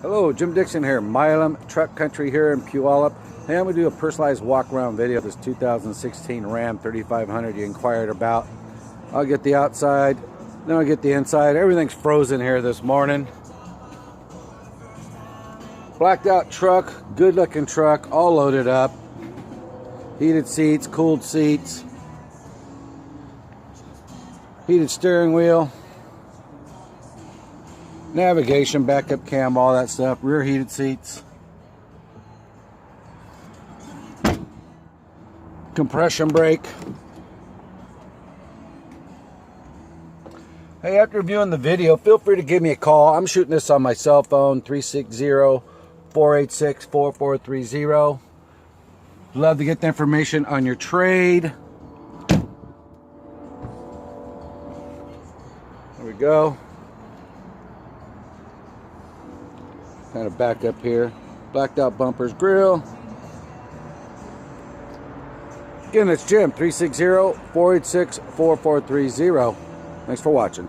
Hello, Jim Dixon here, Milam Truck Country here in Puyallup. Hey, I'm going to do a personalized walk-around video of this 2016 Ram 3500 you inquired about. I'll get the outside, then I'll get the inside. Everything's frozen here this morning. Blacked out truck, good looking truck, all loaded up. Heated seats, cooled seats. Heated steering wheel. Navigation, backup cam, all that stuff. Rear heated seats. Compression brake. Hey, after viewing the video, feel free to give me a call. I'm shooting this on my cell phone, 360-486-4430. Love to get the information on your trade. There we go. Kind of back up here. Blacked out bumpers, grill. Again, it's Jim, 360-486-4430. Thanks for watching.